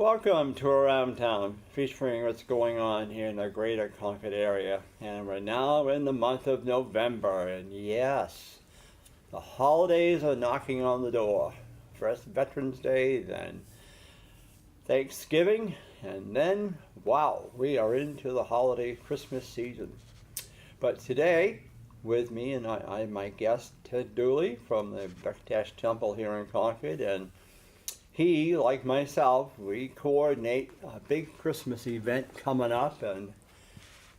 Welcome to Around Town, featuring what's going on here in the greater Concord area. And we're now in the month of November, and yes, the holidays are knocking on the door. First Veterans Day, then Thanksgiving, and then, wow, we are into the holiday Christmas season. But today, with me, and I have my guest, Ted Dooley from the Bektash Temple here in Concord, and he, like myself, we coordinate a big Christmas event coming up, and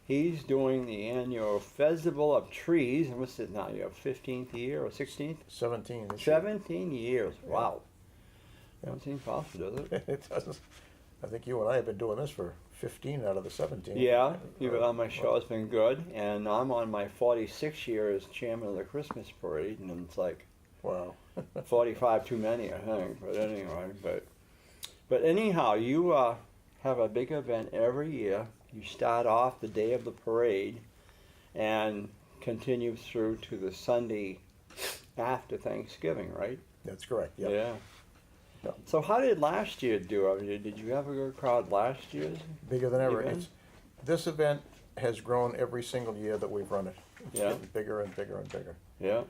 he's doing the annual Feztival of Trees. And what's it now, your 15th year or 16th? 17. 17 years, wow. Doesn't seem possible, does it? It doesn't. I think you and I have been doing this for 15 out of the 17. Yeah, you've been on my show, it's been good. And I'm on my 46th year as chairman of the Christmas parade, and it's like, wow. 45 too many, I think, but anyway. But anyhow, you have a big event every year. You start off the day of the parade and continue through to the Sunday after Thanksgiving, right? That's correct, yep. Yeah. Yep. So how did last year do? I mean, did you have a good crowd last year? Bigger than ever. This event has grown every single year that we've run it. It's getting bigger and bigger and bigger. Yeah.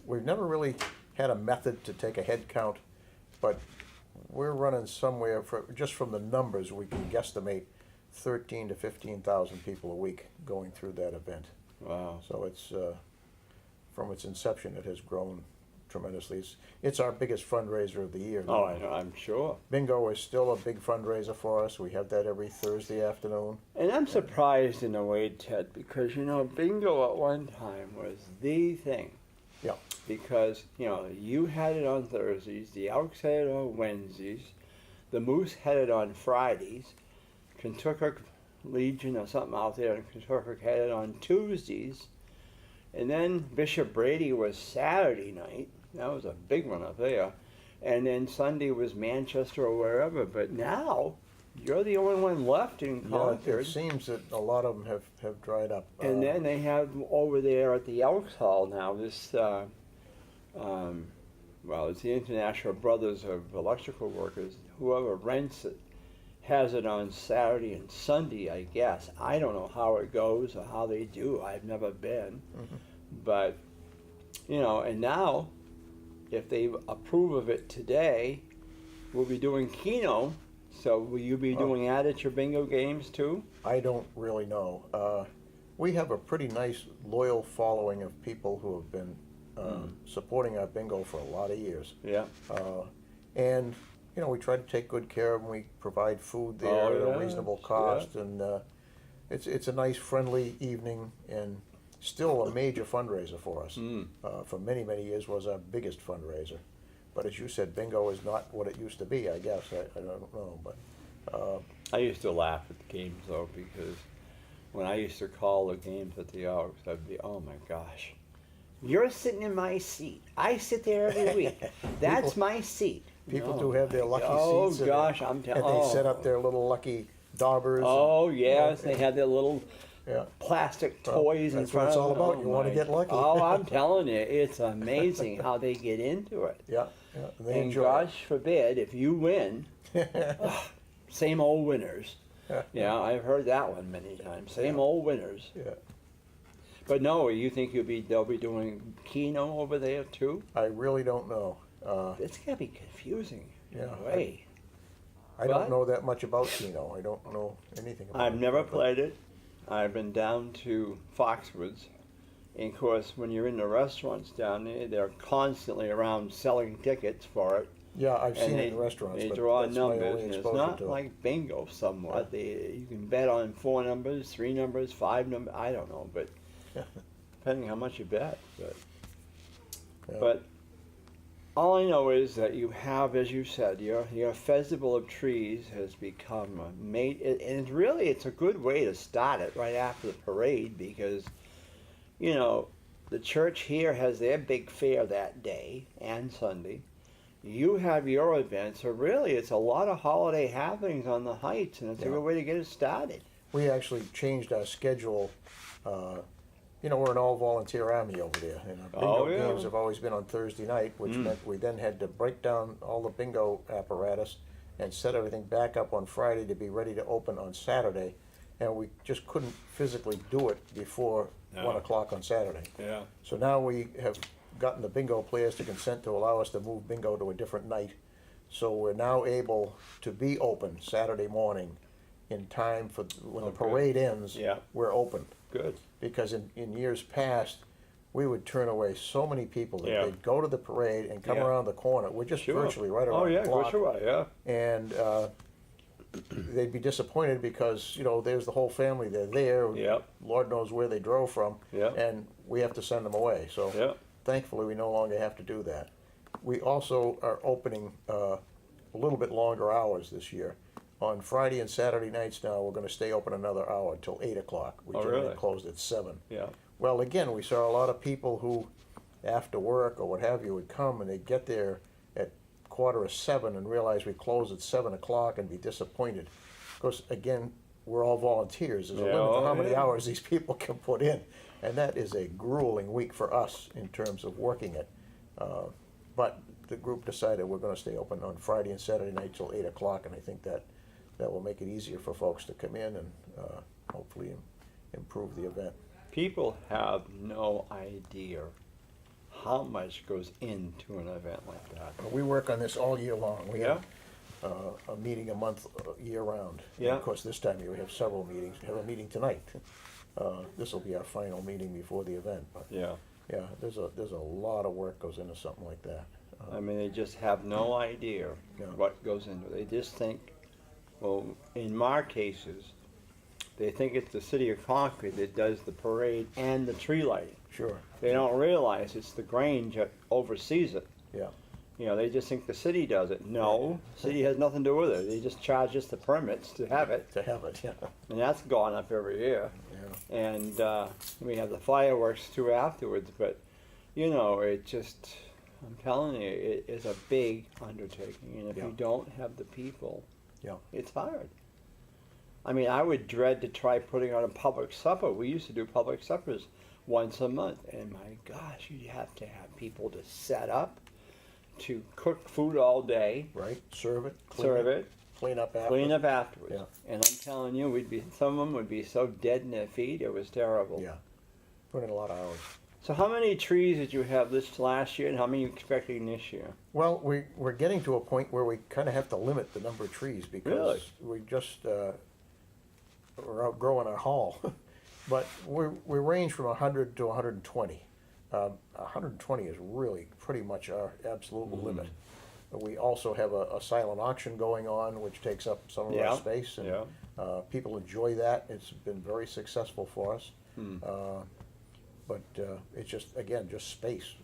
We've never really had a method to take a head count, but we're running somewhere, just from the numbers, we can guesstimate 13 to 15,000 people a week going through that event. Wow. So it's, from its inception, it has grown tremendously. It's our biggest fundraiser of the year. Oh, I know, I'm sure. Bingo is still a big fundraiser for us. We have that every Thursday afternoon. And I'm surprised in a way, Ted, because, bingo at one time was the thing. Yeah. Because, you had it on Thursdays, the Elks had it on Wednesdays, the Moose had it on Fridays, Kentucky Legion or something out there in Kentucky had it on Tuesdays, and then Bishop Brady was Saturday night. That was a big one up there. And then Sunday was Manchester or wherever. But now, you're the only one left in Concord. Yeah, it seems that a lot of them have dried up. And then they have over there at the Elks Hall now this, it's the International Brothers of Electrical Workers. Whoever rents it has it on Saturday and Sunday, I guess. I don't know how it goes or how they do. I've never been. Mm-hmm. But, and now, if they approve of it today, we'll be doing Keno. So will you be doing that at your bingo games too? I don't really know. We have a pretty nice, loyal following of people who have been supporting our bingo for a lot of years. Yeah. And, we try to take good care of them. We provide food there at a reasonable cost. Yeah. And it's a nice, friendly evening, and still a major fundraiser for us. For many, many years was our biggest fundraiser. But as you said, bingo is not what it used to be, I guess. I don't know. But I used to laugh at the games, though, because when I used to call the games at the Elks, I'd be, oh, my gosh. You're sitting in my seat. I sit there every week. That's my seat. People do have their lucky seats. Oh, gosh, I'm telling you. And they set up their little lucky daubers. Oh, yes. They have their little plastic toys in front of them. That's what it's all about. You want to get lucky. Oh, I'm telling you, it's amazing how they get into it. Yeah. And gosh forbid, if you win, same old winners. Yeah, I've heard that one many times. Same old winners. Yeah. But no, you think they'll be doing Keno over there too? I really don't know. It's gonna be confusing in a way. I don't know that much about Keno. I don't know anything about it. I've never played it. I've been down to Foxwoods. And of course, when you're in the restaurants down there, they're constantly around selling tickets for it. Yeah, I've seen it in restaurants. They draw numbers, and it's not like bingo somewhat. You can bet on 4 numbers, 3 numbers, 5 numbers, I don't know, but depending how much you bet. But all I know is that you have, as you said, your Festival of Trees has become and it's a good way to start it right after the parade, because, the church here has their big fair that day and Sunday. You have your event, so really it's a lot of holiday happenings on the Heights, and it's a good way to get it started. We actually changed our schedule. We're an all-volunteer army over there, and our bingo games have always been on Thursday night, which meant we then had to break down all the bingo apparatus and set everything back up on Friday to be ready to open on Saturday, and we just couldn't physically do it before No. 1 o'clock on Saturday. Yeah. So now we have gotten the bingo players to consent to allow us to move bingo to a different night. So we're now able to be open Saturday morning in time for when the parade ends. Yeah. We're open. Good. Because in years past, we would turn away so many people that Yeah. they'd go to the parade and come Yeah. around the corner. We're just Sure. virtually right around Oh yeah, the block. sure, yeah. And they'd be disappointed because, you know, there's the whole family, they're there. Yep. Lord knows where they drove from. Yep. And we have to send them away. So Yep. thankfully, we no longer have to do that. We also are opening a little bit longer hours this year. On Friday and Saturday nights now, we're going to stay open another hour until 8 o'clock. We Oh, generally really? closed at 7. Yeah. Well, again, we saw a lot of people who, after work or what have you, would come and they'd get there at 6:45 and realize we close at 7 o'clock and be disappointed. Of course, again, we're all volunteers. There's a Yeah, limit to oh, how many yeah. hours these people can put in. And that is a grueling week for us in terms of working it. But the group decided we're going to stay open on Friday and Saturday night till 8 o'clock, and I think that will make it easier for folks to come in and hopefully improve the event. People have no idea how much goes into an event like that. We work on this all year long. We Yeah. have a meeting a month year round. Yeah. And of course, this time of year we have several meetings. We have a meeting tonight. This will be our final meeting before the event. But Yeah. yeah, there's a lot of work goes into something like that. I mean, they just have no idea Yeah. what goes into it. They just think, well, in my cases, they think it's the city of Concord that does the parade and the tree lighting. Sure. They don't realize it's the Grange that oversees it. Yeah. You know, they just think the city does it. No, city has nothing to do with it. They just charge us the permits to have it, To have it. Yeah. and that's gone up every year. Yeah. And we have the fireworks too afterwards. But you know, it just, I'm telling you, it is a big undertaking, and if Yeah. you don't have the people, Yeah. it's hard. I mean, I would dread to try putting on a public supper. We used to do public suppers once a month, and my gosh, you have to have people to set up, to cook food all day, Right. Serve it. serve it, Clean up after. clean up afterwards. Yeah. And I'm telling you, some of them would be so dead in their feet, it was terrible. Yeah. Put in a lot of hours. So how many trees did you have this last year, and how many are you expecting this year? Well, we're getting to a point where we kind of have to limit the number of trees because Really? we just we're outgrowing our hall. But we range from 100 to 120. 120 is really pretty much our absolute limit. We also have a silent auction going on, which takes up some of Yeah. our space, and Yeah. people enjoy that. It's been very successful for us. But it's just space,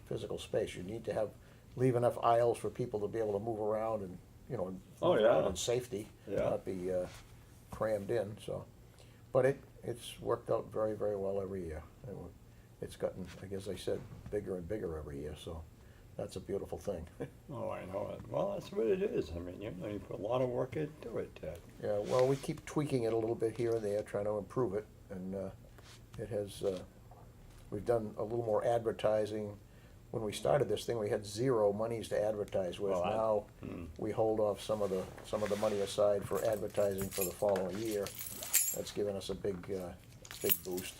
physical space. You need to leave enough aisles for people to be able to move around and, you know, Oh, move yeah. around in safety, Yeah. not be crammed in. So, but it's worked out very, very well every year. And it's gotten, I guess I said, bigger and bigger every year. So that's a beautiful thing. Oh, I know it. Well, that's what it is. I mean, you know, you put a lot of work into it, Ted. Yeah, well, we keep tweaking it a little bit here and there, trying to improve it, and it has. We've done a little more advertising. When we started this thing, we had zero monies to advertise with. Now we hold off some of the money aside for advertising for the following year. That's given us a big boost.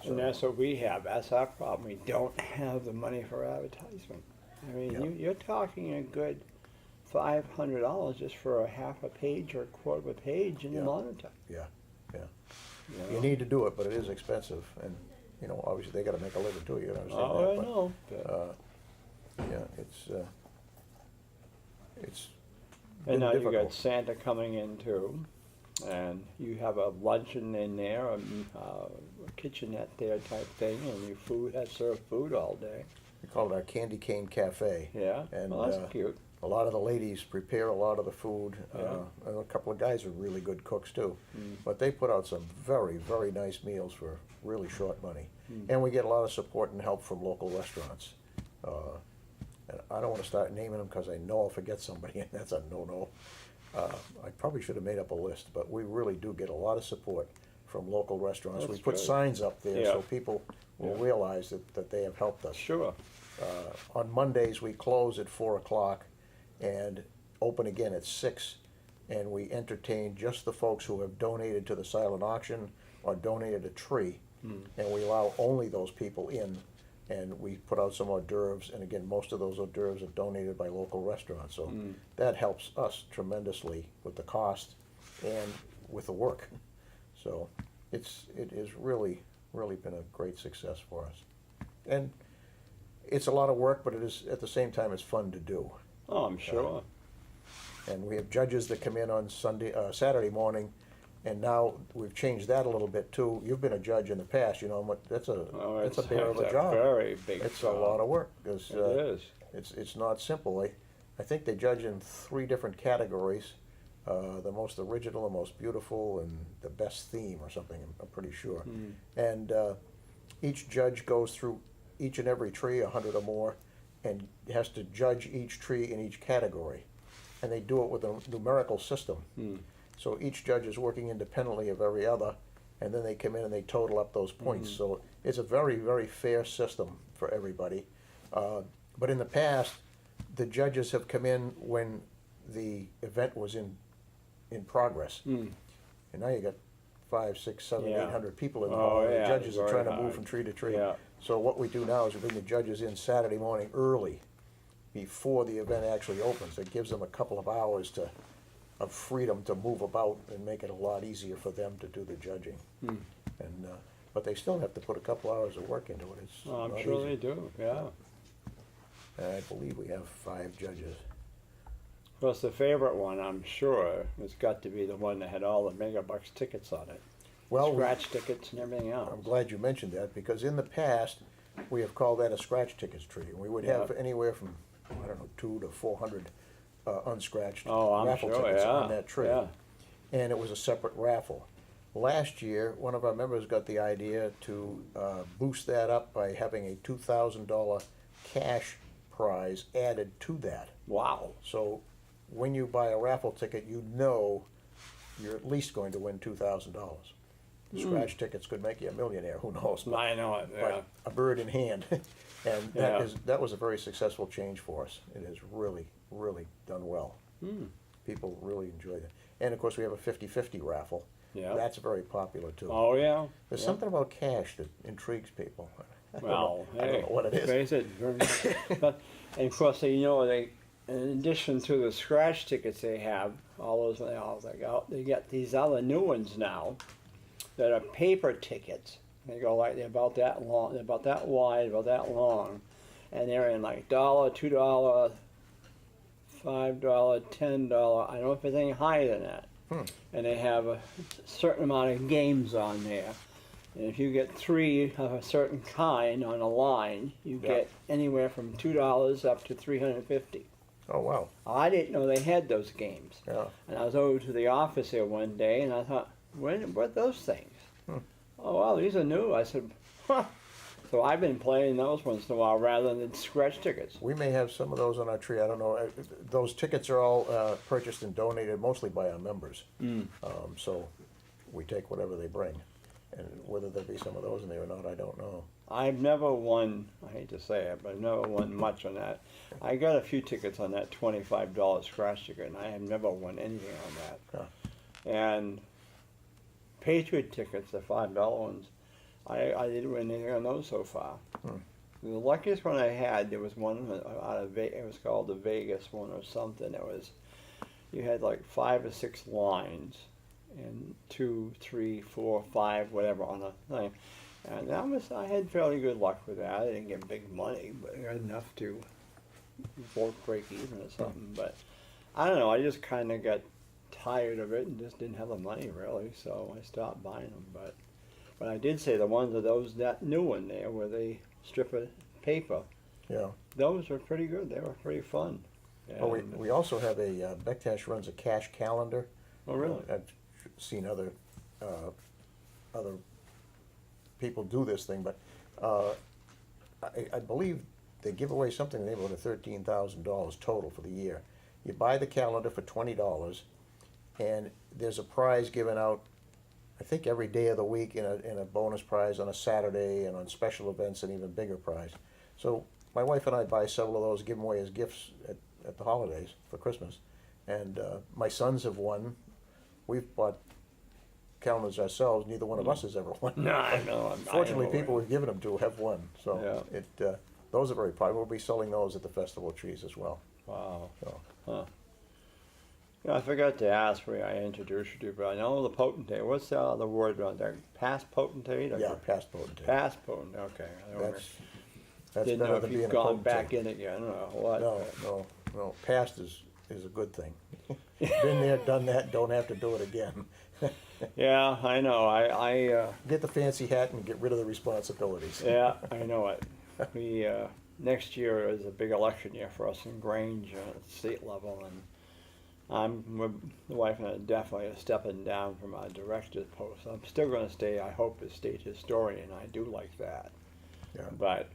And that's what we have. That's our problem. We don't have the money for advertisement. I mean, Yeah. you're talking a good $500 just for a half a page or a quarter of a page in the Yeah. monitor. Yeah, yeah. You know? You need to do it, but it is expensive, and you know, obviously they got to make a living too. You understand Oh, that? I but, know. But, Yeah, it's. and now you got difficult. Santa coming in too, and you have a luncheon in there, a kitchenette there type thing, and your food has served food all day. We call it our Candy Cane Cafe. Yeah, And, well, that's cute. A lot of the ladies prepare a lot of the food. Yeah. And a couple of guys are really good cooks too. But they put out some very, very nice meals for really short money. And we get a lot of support and help from local restaurants. And I don't want to start naming them because I know I'll forget somebody, and that's a no-no. I probably should have made up a list, but we really do get a lot of support from local restaurants. That's We put good. signs up there Yeah. so people will Yeah. realize that they have helped us. Sure. On Mondays, we close at 4 o'clock, and open again at 6, and we entertain just the folks who have donated to the silent auction or donated a tree, and we allow only those people in, and we put out some hors d'oeuvres, and again, most of those hors d'oeuvres are donated by local restaurants, so that helps us tremendously with the cost and with the work. So it is really been a great success for us. And it's a lot of work, but it is, at the same time, it's fun to do. Oh, I'm sure. And we have judges that come in on Saturday morning, and now we've changed that a little bit too. You've been a judge in the past, you know, that's a bear of a job. Very big It's job. a lot of work, because It is. it's not simple. I think they judge in 3 different categories. The most original, the most beautiful, and the best theme or something, I'm pretty sure. And each judge goes through each and every tree, 100 or more, and has to judge each tree in each category. And they do it with a numerical system. So each judge is working independently of every other, and then they come in and they total up those points. So it's a very, very fair system for everybody. But in the past, the judges have come in when the event was in progress. And now you got 500, 600, 700, Yeah. 800 people in the Oh, hall, and yeah, the judges are very trying to hard. move from tree to tree. Yeah. So what we do now is we bring the judges in Saturday morning early, before the event actually opens. It gives them a couple of hours of freedom to move about and make it a lot easier for them to do the judging. And but they still have to put a couple hours of work into it. It's Oh, I'm not sure easy. they do, yeah. And I believe we have 5 judges. Of course, the favorite one, I'm sure, has got to be the one that had all the megabucks tickets on it. Well, Scratch tickets and everything else. I'm glad you mentioned that, because in the past, we have called that a scratch tickets tree. We would have anywhere from, I don't know, 200 to 400 unscratched Oh, I'm raffle sure, tickets yeah, on that tree. yeah. And it was a separate raffle. Last year, one of our members got the idea to boost that up by having a $2,000 cash prize added to that. Wow. So when you buy a raffle ticket, you know you're at least going to win $2,000. Scratch tickets could make you a millionaire, who knows? But, I know it, yeah. but a bird in hand. And Yeah. that was a very successful change for us. It has really done well. People really enjoyed it. And of course, we have a 50-50 raffle. Yeah. That's very popular too. Oh, yeah. There's yeah. something about cash that intrigues people. Well, I don't know what it is. Face it, but, and of course, you know, they, in addition to the scratch tickets they have, all they get these other new ones now that are paper tickets. They go like, they're about that long, they're about that wide, about that long, and they're in like $1, $2, $5, $10. I don't know if anything higher than that. And they have a certain amount of games on there. And if you get 3 of a certain kind on a line, you get anywhere from $2 up to $350. Oh, wow. I didn't know they had those games. Yeah. And I was over to the office here one day, and I thought, what are those things? Oh, wow, these are new. I said, huh. So I've been playing those once in a while rather than scratch tickets. We may have some of those on our tree. I don't know. Those tickets are all purchased and donated mostly by our members. So we take whatever they bring. And whether there be some of those in there or not, I don't know. I've never won, I hate to say it, but I've never won much on that. I got a few tickets on that $25 scratch ticket, and I have never won anything on that. Huh. And Patriot tickets, the $5 ones, I didn't win anything on those so far. The luckiest one I had, there was one out of Vegas, it was called the Vegas one or something. It was, you had like 5 or 6 lines, and 2, 3, 4, 5, whatever on a thing. And that was, I had fairly good luck with that. I didn't get big money, but I got enough to break even or something. But I don't know, I just kind of got tired of it and just didn't have the money really, so I stopped buying them. But I did say the ones of those, that new one there where they strip of paper, Yeah. those were pretty good. They were pretty fun. Well, we also have a, Bektash runs a cash calendar. Oh, really? I've seen other people do this thing, but I believe they give away something in the neighborhood of $13,000 total for the year. You buy the calendar for $20, and there's a prize given out, I think, every day of the week, in a bonus prize on a Saturday, and on special events an even bigger prize. So my wife and I buy several of those, give them away as gifts at the holidays for Christmas, And my sons have won. We've bought calendars ourselves. Neither one of us has ever won. No, I know. Fortunately, people we've given them to have won. So those are very popular. We'll be selling those at the Festival of Trees as well. Wow. So. Huh. Yeah, I forgot to ask where I introduced you to, but I know the potentate. What's the other word on there? Past potentate? Yeah, past potentate. Past potentate. Okay. That's Didn't better know than if being you've a gone potentate. back in again or what. No. Past is a good thing. Been there, done that. Don't have to do it again. Yeah, I know. I get the fancy hat and get rid of the responsibilities. Yeah, I know it. We next year is a big election year for us in Grange at state level, and the wife and I definitely are stepping down from our director's post. I'm still going to stay, I hope, as state historian. I do like that. Yeah. But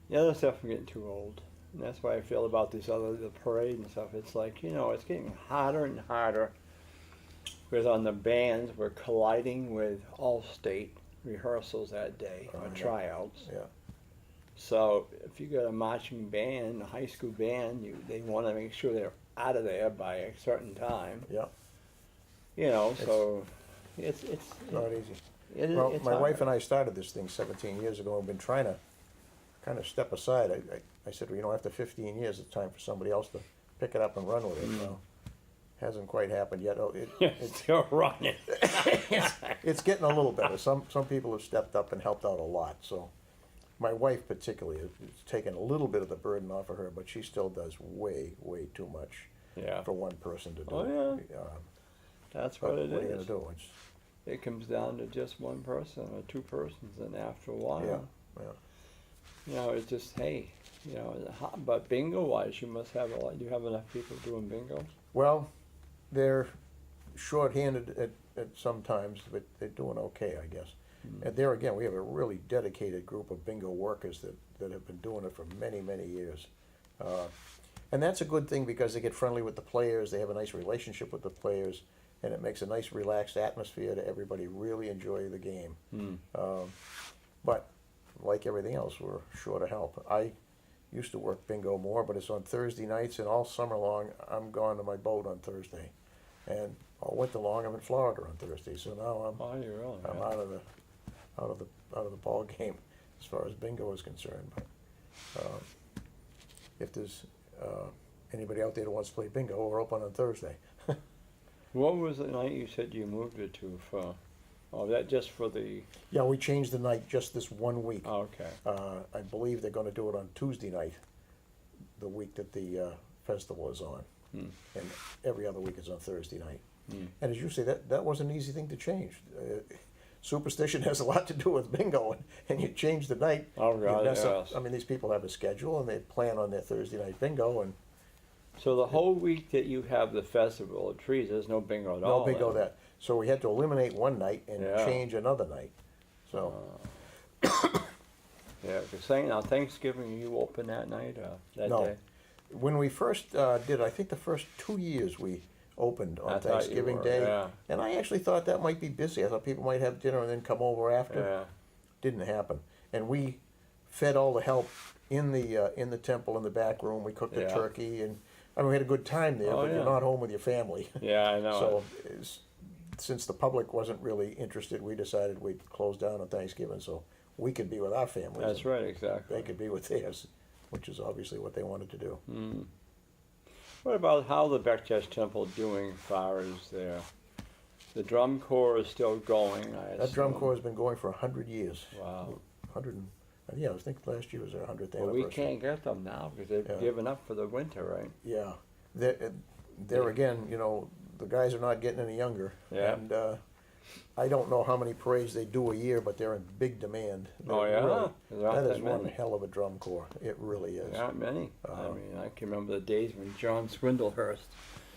the other stuff, I'm getting too old. And that's why I feel about the parade and stuff. It's like, it's getting harder and harder. Because on the bands, we're colliding with all-state rehearsals that day, or tryouts. Yeah. So if you got a marching band, a high school band, they want to make sure they're out of there by a certain time. Yeah. So it's not easy. It's my hard. wife and I started this thing 17 years ago. We've been trying to kind of step aside. I said, after 15 years, it's time for somebody else to pick it up and run with it. Well, hasn't quite happened yet. It's still running. It's getting a little better. Some people have stepped up and helped out a lot. So my wife particularly has taken a little bit of the burden off of her, but she still does way too much for one person to do. Oh, yeah. That's what it is. What are you going to do? It comes down to just one person or two persons, and after a while, it's just, hey, but bingo-wise, you must have do you have enough people doing bingo? Well, they're short-handed at some times, but they're doing okay, I guess. And there again, we have a really dedicated group of bingo workers that have been doing it for many years. And that's a good thing because they get friendly with the players, they have a nice relationship with the players, and it makes a nice relaxed atmosphere to everybody really enjoy the game. But like everything else, we're short of help. I used to work bingo more, but it's on Thursday nights, and all summer long I'm gone to my boat on Thursday, and all winter long I'm in Florida on Thursday. So now I'm out of the ball game as far as bingo is concerned. But if there's anybody out there that wants to play bingo, we're open on Thursday. What was the night you said you moved it to for? Oh, that just for the... Yeah, we changed the night just this 1 week. Oh, okay. I believe they're going to do it on Tuesday night, the week that the festival is on. And every other week is on Thursday night. And as you say, that was an easy thing to change. Superstition has a lot to do with bingo, and you change the night. Oh, God, yes. I mean, these people have a schedule, and they plan on their Thursday night bingo. And so the whole week that you have the Festival of Trees, there's no bingo at all? No bingo that. So we had to eliminate one night and change another night. So. Yeah, because now Thanksgiving, you open that night, that day? When we first did, I think the first 2 years we opened on Thanksgiving Day. And I actually thought that might be busy. I thought people might have dinner and then come over after. Yeah. Didn't happen. And we fed all the help in the temple in the back room. We cooked the turkey, and I mean, we had a good time there, but you're not home with your family. Yeah, I know. So since the public wasn't really interested, we decided we'd close down on Thanksgiving so we could be with our families. That's right, exactly. They could be with theirs, which is obviously what they wanted to do. What about how the Bektash Temple doing as far as the drum corps is still going? That drum corps has been going for 100 years. Wow. 100. Yeah, I think last year was their 100th anniversary. Well, we can't get them now because they've given up for the winter, right? Yeah. There again, the guys are not getting any younger. Yeah. And I don't know how many parades they do a year, but they're in big demand. Really, that is one hell of a drum corps. It really is. There aren't many. I mean, I can remember the days when John Swindlehurst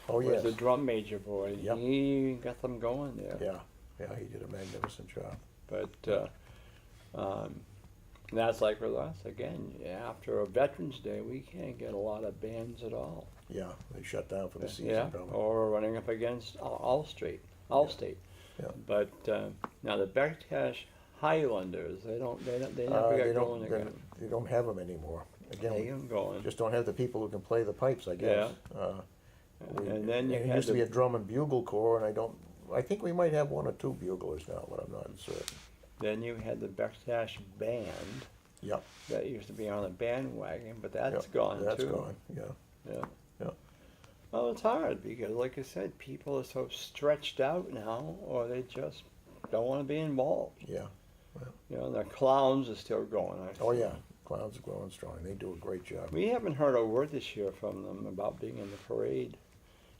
was the drum major boy. Yep. He got them going there. Yeah, he did a magnificent job. But that's like with us. Again, after a Veterans Day, we can't get a lot of bands at all. Yeah, they shut down for the season. Probably. Or we're running up against Allstate. Yeah. But now the Bektash Highlanders, they never got going again. They don't have them anymore. Again, they get going. Just don't have the people who can play the pipes, I guess. And then it used to be a drum and bugle corps, and I think we might have one or two buglers now, but I'm not certain. Then you had the Bektash band. Yep. That used to be on a bandwagon, but that's gone That's too. gone, yeah. Yeah. Yeah. Well, it's hard because, like I said, people are so stretched out now, or they just don't want to be involved. Yeah. Well. You know, the clowns are still going. Oh yeah, clowns are growing strong. They do a great job. We haven't heard a word this year from them about being in the parade.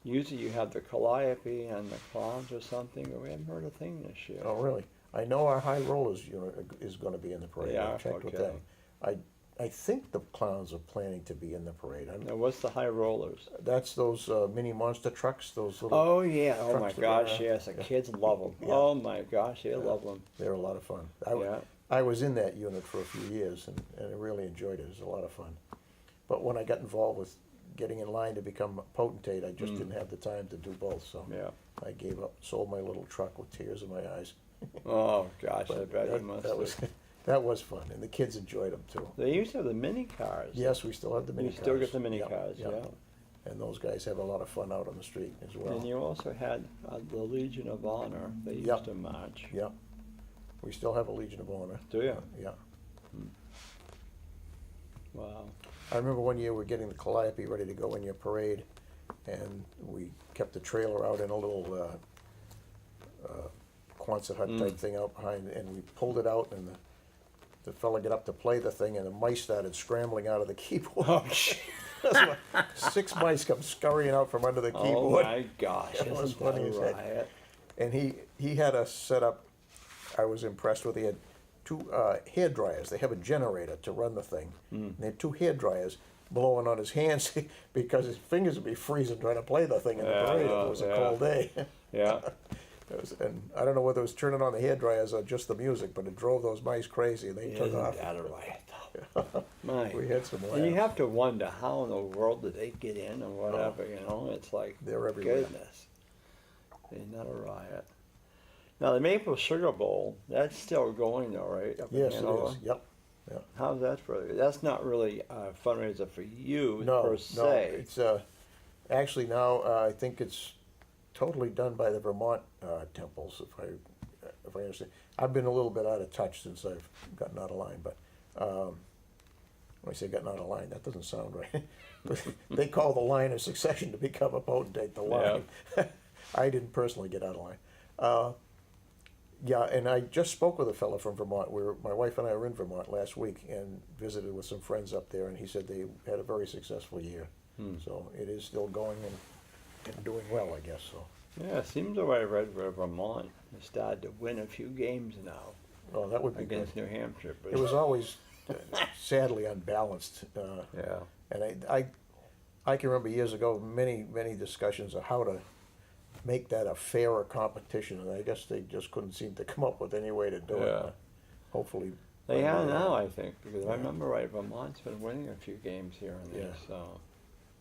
Usually you have the calliope and the clowns or something, but we haven't heard a thing this year. Oh really? I know our high rollers is going to be in the parade. Yeah, I checked with them. I think the clowns are planning to be in the parade. Now, what's the high rollers? That's those mini monster trucks. Those little. Oh yeah! Oh my trucks gosh! Yes, the kids love them. Yeah. Oh my gosh, they love them. They're a lot of fun. Yeah. I was in that unit for a few years and I really enjoyed it. It was a lot of fun. But when I got involved with getting in line to become a potentate, I just didn't have the time to do both. So Yeah. I gave up, sold my little truck with tears in my eyes. Oh gosh, I But bet you must. that was fun, and the kids enjoyed them too. They used to have the mini cars. Yes, we still have the mini You cars. still get the mini Yep, cars, yep. yeah. And those guys have a lot of fun out on the street as well. And you also had the Legion of Honor. They used Yep. to march. Yep. We still have a Legion of Honor. Do you? Yeah. Wow. I remember one year we were getting the calliope ready to go in your parade, and we kept the trailer out in a little Quonset hut type thing out behind, and we pulled it out, and the fella got up to play the thing, and the mice started scrambling out of the keyboard. Oh, shit. 6 mice come scurrying out from under the Oh keyboard. my gosh, It was isn't that funny a as heck. riot? And he had us set up, I was impressed with, he had 2 hair dryers. They have a generator to run the thing. And they had 2 hair dryers blowing on his hands because his fingers would be freezing trying to play the thing in the parade if it was a cold day. Yeah. And I don't know whether it was turning on the hair dryers or just the music, but it drove those mice crazy. They took Isn't off. that a riot, though? My. We had some And you laughs. have to wonder how in the world did they get in or whatever, you know? It's like, They're everywhere. goodness. Isn't that a riot? Now, the Maple Sugar Bowl, that's still going though, right? Up in Yes, it Hanover? is. Yep. Yep. How's that for you? That's not really a fundraiser for you No, per no. se. It's actually now I think it's totally done by the Vermont temples, if I understand. I've been a little bit out of touch since I've gotten out of line, but when I say gotten out of line, that doesn't sound right. They call the line of succession to become a potentate the line. I didn't personally get out of line. Yeah, and I just spoke with a fellow from Vermont. My wife and I were in Vermont last week and visited with some friends up there, and he said they had a very successful year. So it is still going and doing well, I guess. So. Yeah, it seems the way I read where Vermont has started to win a few games now Oh, that would be against good. New Hampshire. But It was always sadly unbalanced. yeah. And I can remember years ago many discussions of how to make that a fairer competition, and I guess they just couldn't seem to come up with any way to do it. Yeah. Hopefully. They are now, I think, because I remember right, Vermont's been winning a few games here and there. Yeah. So.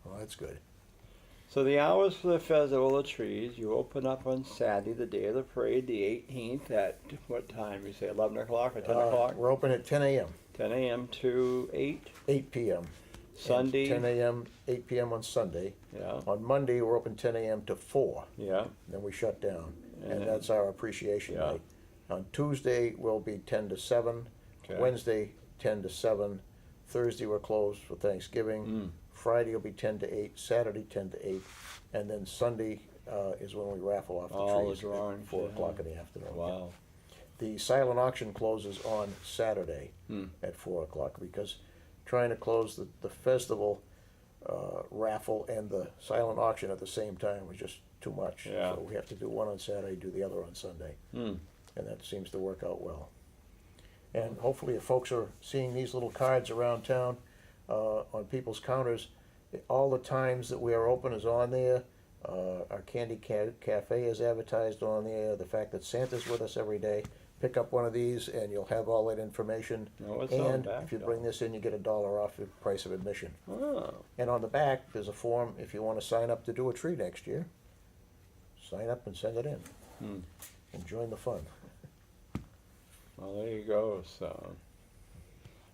Well, that's good. So the hours for the Feztival of Trees, you open up on Saturday, the day of the parade, the 18th, at what time? You say 11 o'clock or 10 o'clock? We're open at 10 a.m. 10 a.m. to 8? 8 p.m. Sunday? And 10 a.m., 8 p.m. on Sunday. Yeah. On Monday, we're open 10 a.m. to 4. Yeah. Then we shut down. And And then- that's our appreciation Yeah. night. On Tuesday, we'll be 10 to 7. Okay. Wednesday, 10 to 7. Thursday, we're closed for Thanksgiving. Friday will be 10 to 8. Saturday, 10 to 8. And then Sunday is when we raffle off the All the trees drawings, at 4 yeah. o'clock in the afternoon. Wow. The silent auction closes on Saturday at 4 o'clock because trying to close the festival raffle and the silent auction at the same time was just too much. Yeah. So we have to do one on Saturday, do the other on Sunday. And that seems to work out well. And hopefully if folks are seeing these little cards around town on people's counters, all the times that we are open is on there. Our Candy Cafe is advertised on there. The fact that Santa's with us every day. Pick up one of these and you'll have all that information. No, it's on And back, if you though. bring this in, you get $1 off the price of admission. Oh. And on the back, there's a form if you want to sign up to do a tree next year. Sign up and send it in. And join the fun. Well, there you go. So,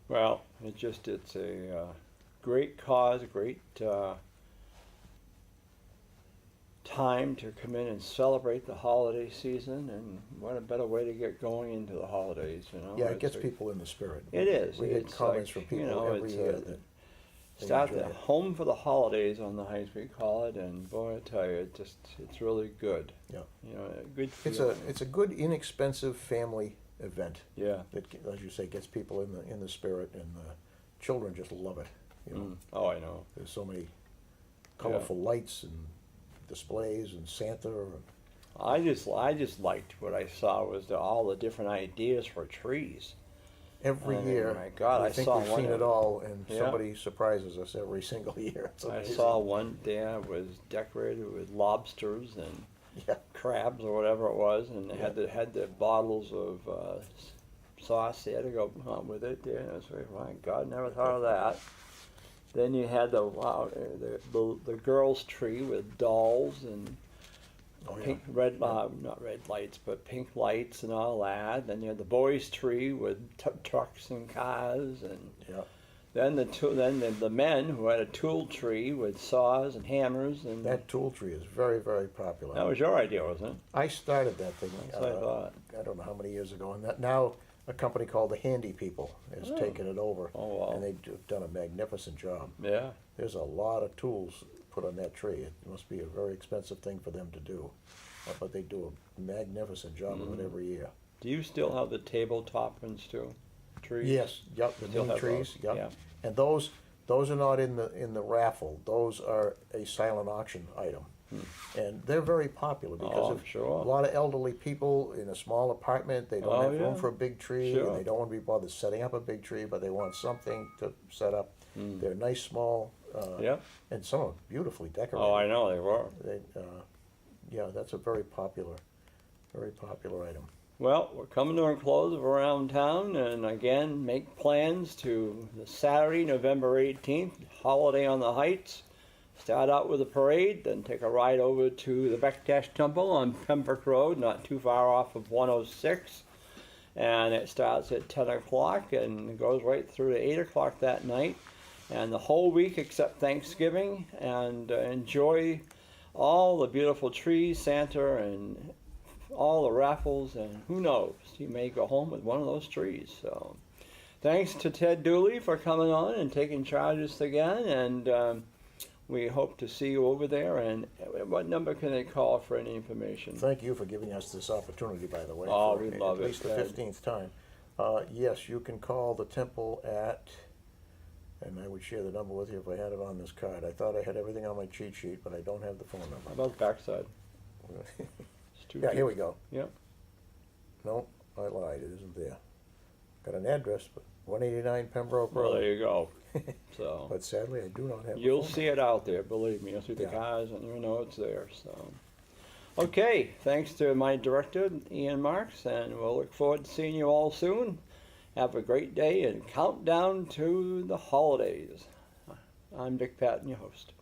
well, it's a great cause, great time to come in and celebrate the holiday season, and what a better way to get going into the holidays, you know. Yeah, it gets people in the spirit. It is. We get It's comments like, from people you know, every it's year a- that they Start enjoy the it. home for the holidays on the Heights, we call it, and boy, I tell you, it's really good. Yeah. You know, a good It's feeling. a good inexpensive family event Yeah. that, as you say, gets people in the spirit, and the children just love it. You know, Mm. Oh, I know. there's so many colorful lights and displays and Santa. I just liked what I saw was all the different ideas for trees. Every Oh, year, my God, we I think saw we've one seen of it all, and Yeah. somebody surprises us every single year. It's I amazing. saw one there was decorated with lobsters and Yeah. crabs or whatever it was, and they had the bottles of sauce there to go with it. There, and I was like, my God, never thought of that. Then you had the girls' tree with dolls and Oh, yeah. pink, red, not red lights, but pink lights and all that. Then you had the boys' tree with trucks and cars, and Yeah. then the men who had a tool tree with saws and hammers, and That tool tree is very, very popular. that was your idea, wasn't it? I started that thing. That's what I thought. I don't know how many years ago, and that now a company called the Handy People has Oh. taken it over, Oh, wow. and they've done a magnificent job. Yeah. There's a lot of tools put on that tree. It must be a very expensive thing for them to do, but they do a magnificent job of it every year. Do you still have the tabletop ones too? Trees? Yes, yep, the Still neem have trees, those, yep. yeah. And those are not in the raffle. Those are a silent auction item. And they're very popular because Oh, of sure. a lot of elderly people in a small apartment. They don't Oh, have room yeah. for a big tree, Sure. and they don't want to be bothered setting up a big tree, but they want something to set up. They're nice, small, Yep. and some are beautifully decorated. Oh, I know they were. They, yeah, that's a very popular item. Well, we're coming to a close of Around Town, and again, make plans to the Saturday, November 18th, holiday on the Heights. Start out with a parade, then take a ride over to the Bektash Temple on Pembroke Road, not too far off of 106. And it starts at 10 o'clock and goes right through to 8 o'clock that night. And the whole week except Thanksgiving, and enjoy all the beautiful trees, Santa, and all the raffles, and who knows, you may go home with one of those trees. So thanks to Ted Dooley for coming on and taking charges again, and we hope to see you over there. And what number can they call for any information? Thank you for giving us this opportunity, by the way. Oh, for we love at it, least the Ted. 15th time. Yes, you can call the temple at, and I would share the number with you if I had it on this card. I thought I had everything on my cheat sheet, but I don't have the phone How number. about the backside? It's too Yeah, deep. here we go. Yep. No, I lied. It isn't there. Got an address, but 189 Pembroke Well, Road. there you go. So But sadly, I do not have. you'll the phone see it out there, believe me. You'll see the Yeah. cars, and you'll know it's there. So, okay. Thanks to my director, Ian Marx, and we'll look forward to seeing you all soon. Have a great day and count down to the holidays. I'm Dick Patten, your host.